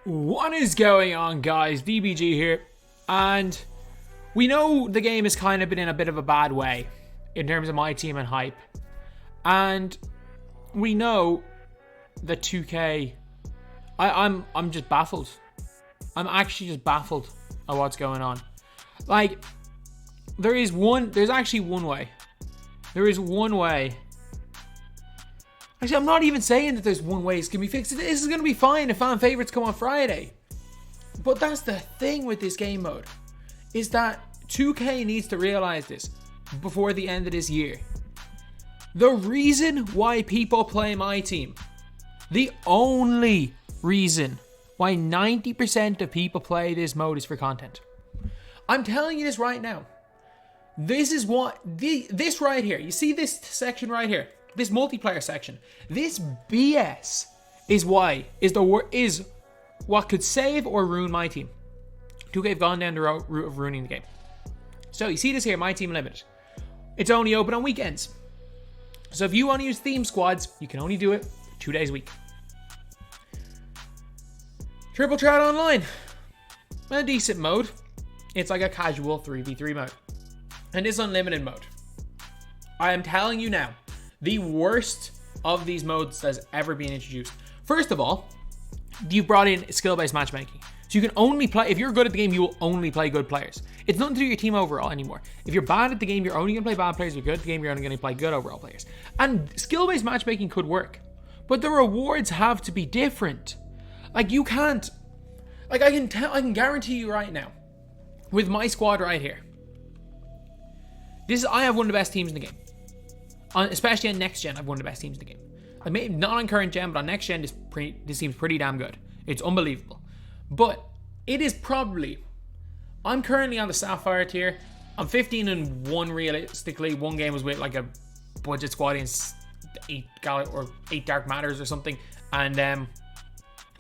What is going on, guys? DBG here, and we know the game has kind of been in a bit of a bad way in terms of my team and hype, and we know that 2K. I'm just baffled. I'm actually just baffled at what's going on. Like, there's actually one way. There is one way. Actually, I'm not even saying that there's one way it's going to be fixed. This is going to be fine if fan favorites come on Friday. But that's the thing with this game mode, is that 2K needs to realize this before the end of this year. The reason why people play my team, the only reason why 90% of people play this mode is for content. I'm telling you this right now. This is what, this right here, you see this section right here? This multiplayer section, this BS is what could save or ruin my team. 2K have gone down the route of ruining the game. So you see this here, my team limited. It's only open on weekends. So if you want to use theme squads, you can only do it 2 days a week. Triple Threat Online, a decent mode. It's like a casual 3v3 mode. And it's unlimited mode. I am telling you now, the worst of these modes that's ever been introduced. First of all, you brought in skill-based matchmaking. So you can only play, if you're good at the game, you will only play good players. It's nothing to do with your team overall anymore. If you're bad at the game, you're only going to play bad players. If you're good at the game, you're only going to play good overall players. And skill-based matchmaking could work. But the rewards have to be different. Like, you can't, like, I can guarantee you right now, with my squad right here, I have one of the best teams in the game. Especially on next gen, I've one of the best teams in the game. I mean, not on current gen, but on next gen, this seems pretty damn good. It's unbelievable. But it is probably, I'm currently on the Sapphire tier. I'm 15-1 realistically. One game was with like a budget squad against 8 Dark Matters or something. And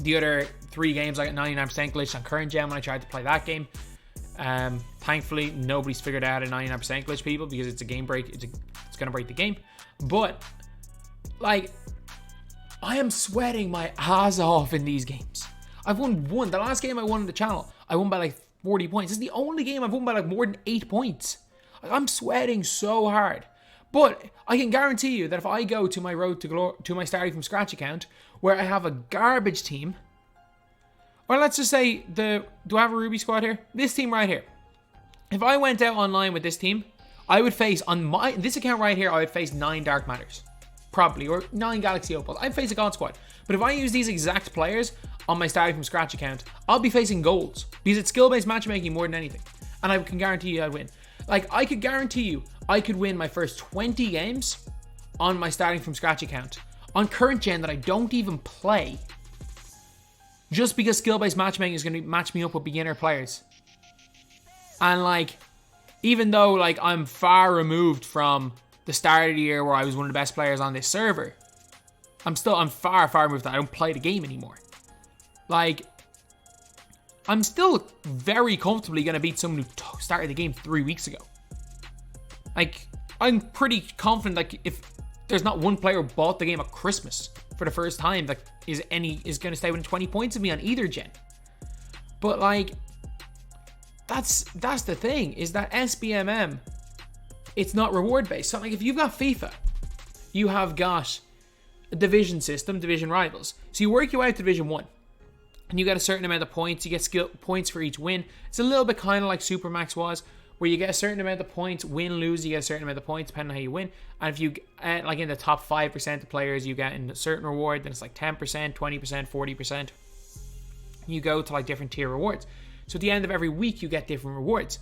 the other 3 games I got 99% glitched on current gen when I tried to play that game. Thankfully, nobody's figured out a 99% glitch, people, because it's a game break. It's going to break the game. But, like, I am sweating my ass off in these games. I've won one. The last game I won on the channel, I won by like 40 points. This is the only game I've won by like more than 8 points. I'm sweating so hard. But I can guarantee you that if I go to my road to glory, to my starting from scratch account, where I have a garbage team, or let's just say, do I have a Ruby squad here? This team right here. If I went out online with this team, I would face, on this account right here, I would face 9 Dark Matters. Probably, or 9 Galaxy Opals. I'd face a God Squad. But if I use these exact players on my starting from scratch account, I'll be facing golds. Because it's skill-based matchmaking more than anything. And I can guarantee you I'd win. Like, I could guarantee you I could win my first 20 games on my starting from scratch account. On current gen that I don't even play. Just because skill-based matchmaking is going to match me up with beginner players. And like, even though like I'm far removed from the start of the year where I was one of the best players on this server, I'm far removed that I don't play the game anymore. Like, I'm still very comfortably going to beat someone who started the game 3 weeks ago. Like, I'm pretty confident like if there's not one player who bought the game at Christmas for the first time that is going to stay within 20 points of me on either gen. But like, that's the thing, is that SBMM, it's not reward based. So like, if you've got FIFA, you have got a division system, division rivals. So you work your way out to Division 1, and you get a certain amount of points. You get skill points for each win. It's a little bit kind of like Supermax was, where you get a certain amount of points, win, lose, you get a certain amount of points depending on how you win. And if you, like in the top 5% of players, you get in a certain reward, then it's like 10%, 20%, 40%. You go to like different tier rewards. So at the end of every week, you get different rewards.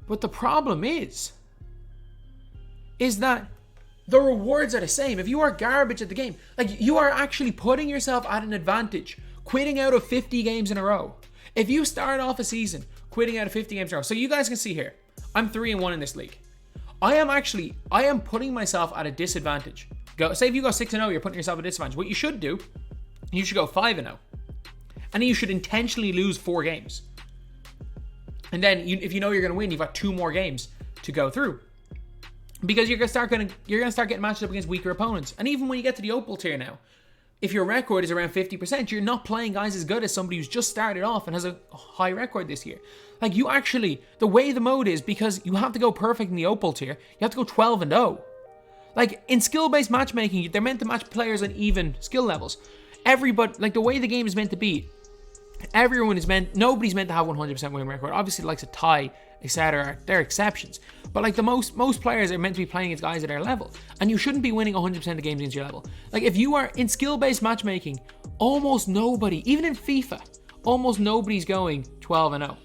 But the problem is that the rewards are the same. If you are garbage at the game, like you are actually putting yourself at an advantage, quitting out of 50 games in a row. If you start off a season quitting out of 50 games in a row, so you guys can see here, I'm 3-1 in this league. I am putting myself at a disadvantage. Say if you go 6-0, you're putting yourself at a disadvantage. What you should do, you should go 5-0. And then you should intentionally lose 4 games. And then if you know you're going to win, you've got 2 more games to go through. Because you're going to start getting matched up against weaker opponents. And even when you get to the opal tier now, if your record is around 50%, you're not playing guys as good as somebody who's just started off and has a high record this year. Like, you actually, the way the mode is, because you have to go perfect in the opal tier, you have to go 12-0. Like, in skill-based matchmaking, they're meant to match players on even skill levels. Everybody, like, the way the game is meant to be, nobody's meant to have 100% win record. Obviously, likes a tie, etc. They're exceptions. But like, the most players are meant to be playing against guys at their level. And you shouldn't be winning 100% of games against your level. Like, if you are in skill-based matchmaking, almost nobody, even in FIFA, almost nobody's going 12-0.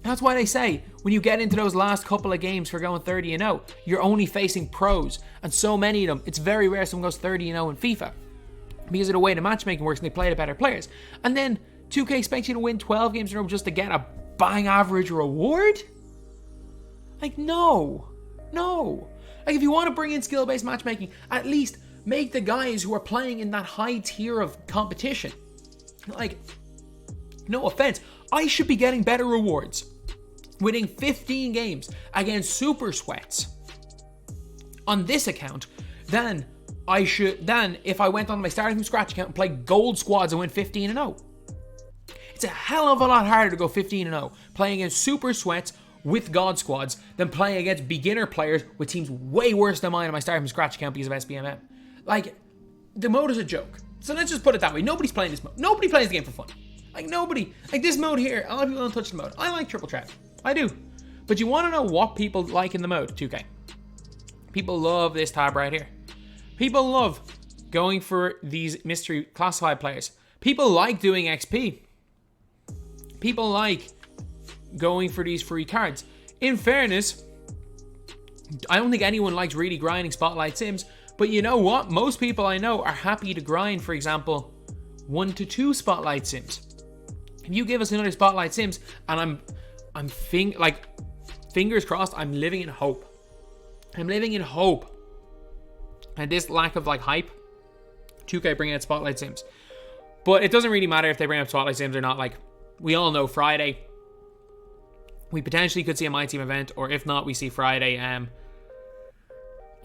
That's why they say, when you get into those last couple of games for going 30-0, you're only facing pros. And so many of them, it's very rare someone goes 30-0 in FIFA. Because of the way the matchmaking works and they play the better players. And then 2K expects you to win 12 games in a row just to get a bang average reward? Like, no. Like, if you want to bring in skill-based matchmaking, at least make the guys who are playing in that high tier of competition. Like, no offense, I should be getting better rewards winning 15 games against super sweats on this account than if I went on my starting from scratch account and played gold squads and went 15-0. It's a hell of a lot harder to go 15-0 playing against super sweats with god squads than playing against beginner players with teams way worse than mine on my starting from scratch account because of SBMM. Like, the mode is a joke. So let's just put it that way. Nobody's playing this mode. Nobody plays the game for fun. Like, nobody. Like, this mode here, a lot of people don't touch the mode. I like triple threat. I do. But you want to know what people like in the mode? 2K. People love this tab right here. People love going for these mystery classified players. People like doing XP. People like going for these free cards. In fairness, I don't think anyone likes really grinding Spotlight Sims, but you know what? Most people I know are happy to grind, for example, 1 to 2 Spotlight Sims. If you give us another Spotlight Sims, and fingers crossed, I'm living in hope. I'm living in hope. And this lack of like hype, 2K bringing out Spotlight Sims. But it doesn't really matter if they bring up Spotlight Sims or not. Like, we all know Friday, we potentially could see a myteam event, or if not, we see Friday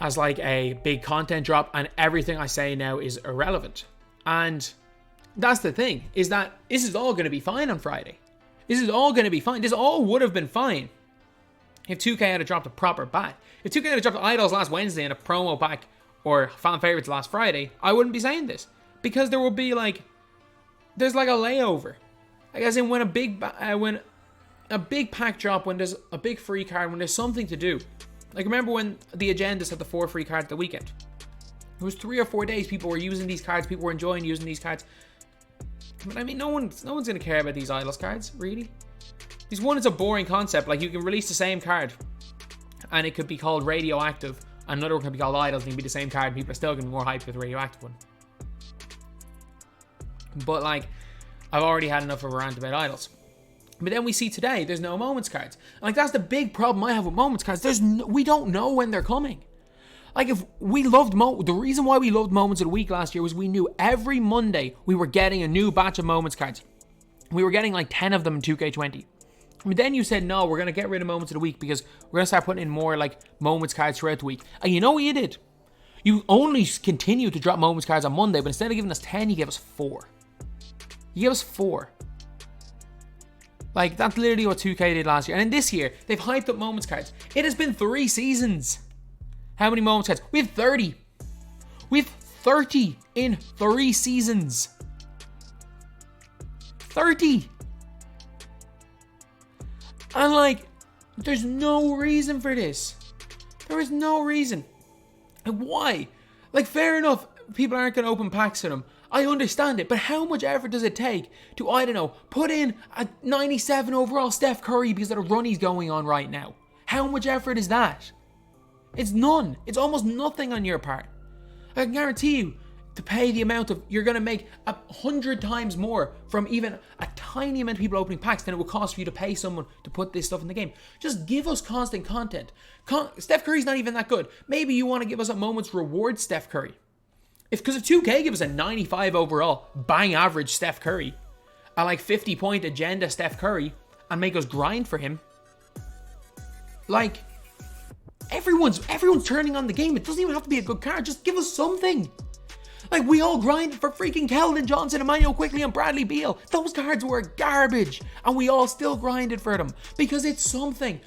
as like a big content drop, and everything I say now is irrelevant. And that's the thing, is that this is all going to be fine on Friday. This is all going to be fine. This all would have been fine if 2K had dropped a proper bat. If 2K had dropped Idols last Wednesday and a promo pack or fan favorites last Friday, I wouldn't be saying this, because there will be like, there's like a layover. Like, as in when a big pack drop, when there's a big free card, when there's something to do. Like, remember when the agendas had the 4 free cards at the weekend? It was 3 or 4 days people were using these cards, people were enjoying using these cards. But I mean, no one's gonna care about these Idols cards, really. These one is a boring concept. Like, you can release the same card and it could be called Radioactive, and another one could be called Idols, and it can be the same card, and people are still gonna be more hyped with the Radioactive one. But like, I've already had enough of a rant about Idols. But then we see today, there's no Moments cards. And like, that's the big problem I have with Moments cards. We don't know when they're coming. Like, if we loved the reason why we loved Moments of the Week last year was we knew every Monday we were getting a new batch of Moments cards. We were getting like 10 of them in 2K20. But then you said, no, we're going to get rid of Moments of the Week because we're going to start putting in more like Moments cards throughout the week. And you know what you did? You only continued to drop Moments cards on Monday, but instead of giving us 10, you gave us 4. You gave us 4. Like, that's literally what 2K did last year. And then this year, they've hyped up Moments cards. It has been 3 seasons. How many Moments cards? We have 30. We have 30 in 3 seasons. 30. And like, there's no reason for this. There is no reason. And why? Like, fair enough, people aren't going to open packs of them. I understand it, but how much effort does it take to, I don't know, put in a 97 overall Steph Curry because of the run he's going on right now? How much effort is that? It's none. It's almost nothing on your part. I can guarantee you, to pay the amount of, you're going to make 100 times more from even a tiny amount of people opening packs than it would cost for you to pay someone to put this stuff in the game. Just give us constant content. Steph Curry's not even that good. Maybe you want to give us a Moments reward Steph Curry. Because if 2K gives us a 95 overall bang average Steph Curry, a like 50 point agenda Steph Curry, and make us grind for him, like, everyone's turning on the game. It doesn't even have to be a good card. Just give us something. Like, we all grinded for freaking Keldon Johnson, Emmanuel Quickly, and Bradley Beal. Those cards were garbage, and we all still grinded for them because it's something.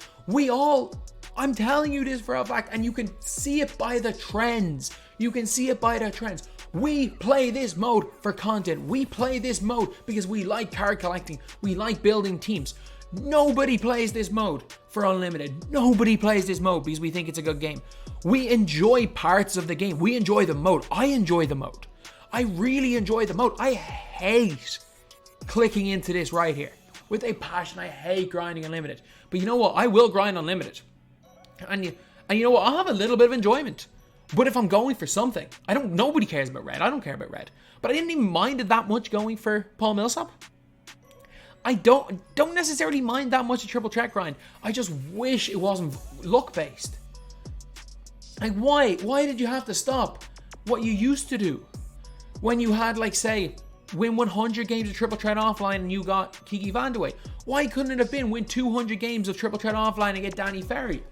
I'm telling you this for a fact, and you can see it by the trends. We play this mode for content. We play this mode because we like card collecting. We like building teams. Nobody plays this mode for unlimited. Nobody plays this mode because we think it's a good game. We enjoy parts of the game. We enjoy the mode. I enjoy the mode. I really enjoy the mode. I hate clicking into this right here with a passion. I hate grinding unlimited. But you know what? I will grind unlimited. And you know what? I'll have a little bit of enjoyment. But if I'm going for something, nobody cares about red. I don't care about red. But I didn't even mind it that much going for Paul Millsap. I don't necessarily mind that much a triple threat grind. I just wish it wasn't luck based. Like, why did you have to stop what you used to do when you had, like, say, win 100 games of triple threat offline and you got Kiki Vandeweghe? Why couldn't it have been win 200 games of triple threat offline and get Danny Ferry,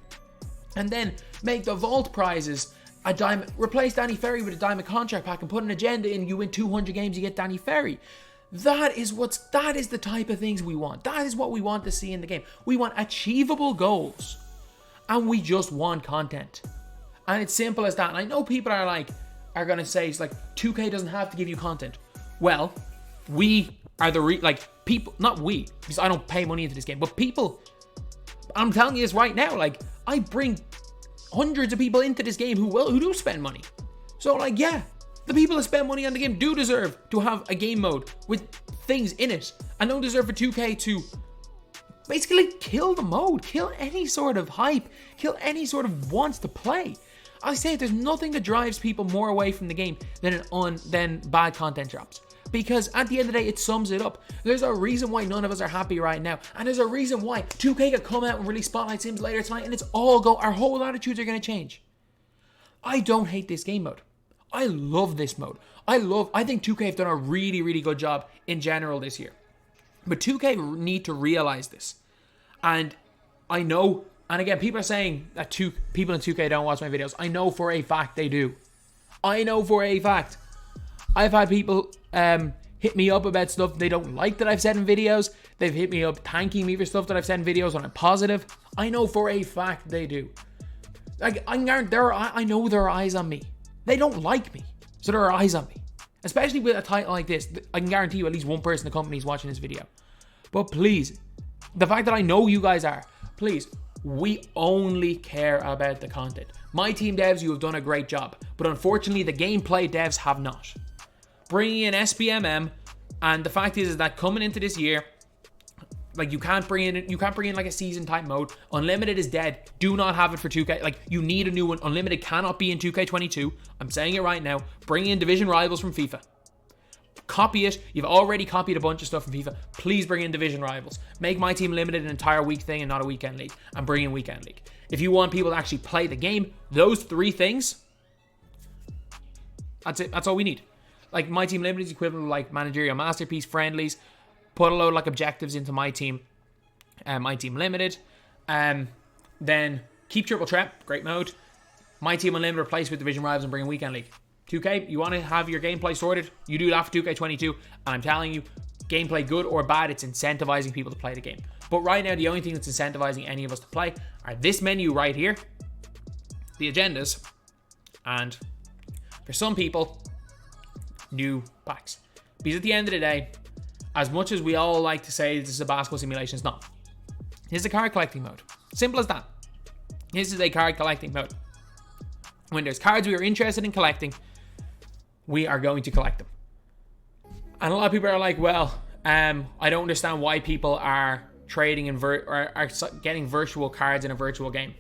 and then make the vault prizes a diamond, replace Danny Ferry with a diamond contract pack and put an agenda in? You win 200 games, you get Danny Ferry. That is the type of things we want. That is what we want to see in the game. We want achievable goals, and we just want content. And it's simple as that. And I know people are gonna say it's like 2K doesn't have to give you content. Well, we are people, not we, because I don't pay money into this game, but people. I'm telling you this right now. Like, I bring hundreds of people into this game who do spend money. So, like, yeah, the people that spend money on the game do deserve to have a game mode with things in it, and don't deserve for 2K to basically kill the mode, kill any sort of hype, kill any sort of wants to play. I say there's nothing that drives people more away from the game than bad content drops. Because at the end of the day, it sums it up. There's a reason why none of us are happy right now. And there's a reason why 2K could come out and release Spotlight Sims later tonight and our whole attitudes are going to change. I don't hate this game mode. I love this mode. I think 2K have done a really, really good job in general this year. But 2K need to realize this. And I know, and again, people are saying that people in 2K don't watch my videos. I know for a fact they do. I know for a fact. I've had people hit me up about stuff they don't like that I've said in videos. They've hit me up thanking me for stuff that I've said in videos when I'm positive. I know for a fact they do. Like, I know there are eyes on me. They don't like me, so there are eyes on me. Especially with a title like this, I can guarantee you at least one person in the company is watching this video. But please, the fact that I know you guys are, please, we only care about the content. My team devs, you have done a great job, but unfortunately the gameplay devs have not. Bringing in SPMM, and the fact is that coming into this year, like, you can't bring in like a season type mode. Unlimited is dead. Do not have it for 2K. Like, you need a new one. Unlimited cannot be in 2K22. I'm saying it right now. Bring in Division Rivals from FIFA. Copy it. You've already copied a bunch of stuff from FIFA. Please bring in Division Rivals. Make My Team Limited an entire week thing and not a weekend league. And bring in Weekend League. If you want people to actually play the game, those three things, that's it. That's all we need. Like, My Team Limited is equivalent to like Managerial Masterpiece, friendlies. Put a load of like objectives into My Team Limited. Then keep Triple Threat, great mode. My Team Unlimited replace with Division Rivals and bring in Weekend League. 2K, you want to have your gameplay sorted? You do that for 2K22. And I'm telling you, gameplay good or bad, it's incentivizing people to play the game. But right now, the only thing that's incentivizing any of us to play are this menu right here, the agendas, and for some people, new packs. Because at the end of the day, as much as we all like to say this is a basketball simulation, it's not. This is a card collecting mode. Simple as that. This is a card collecting mode. When there's cards we are interested in collecting, we are going to collect them. And a lot of people are like, well, I don't understand why people are trading or are getting virtual cards in a virtual game.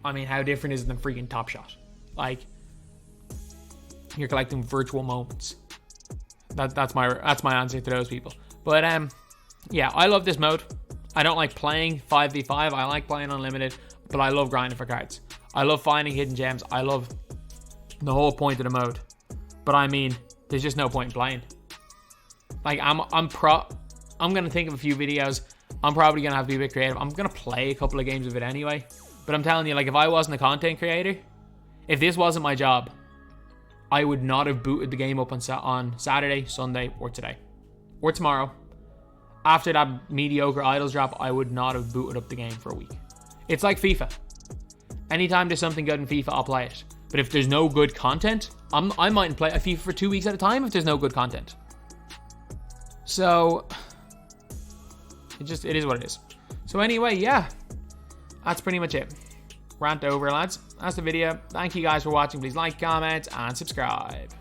I mean, how different is it than freaking Top Shot? Like, you're collecting virtual moments. That's my answer to those people. But yeah, I love this mode. I don't like playing 5v5. I like playing unlimited, but I love grinding for cards. I love finding hidden gems. I love the whole point of the mode. But I mean, there's just no point in playing. Like, I'm gonna think of a few videos. I'm probably gonna have to be a bit creative. I'm gonna play a couple of games of it anyway. But I'm telling you, like, if I wasn't a content creator, if this wasn't my job, I would not have booted the game up on Saturday, Sunday, or today. Or tomorrow. After that mediocre idols drop, I would not have booted up the game for a week. It's like FIFA. Anytime there's something good in FIFA, I'll play it. But if there's no good content, I mightn't play a FIFA for 2 weeks at a time if there's no good content. So, it is what it is. So anyway, yeah. That's pretty much it. Rant over, lads. That's the video. Thank you guys for watching. Please like, comment, and subscribe.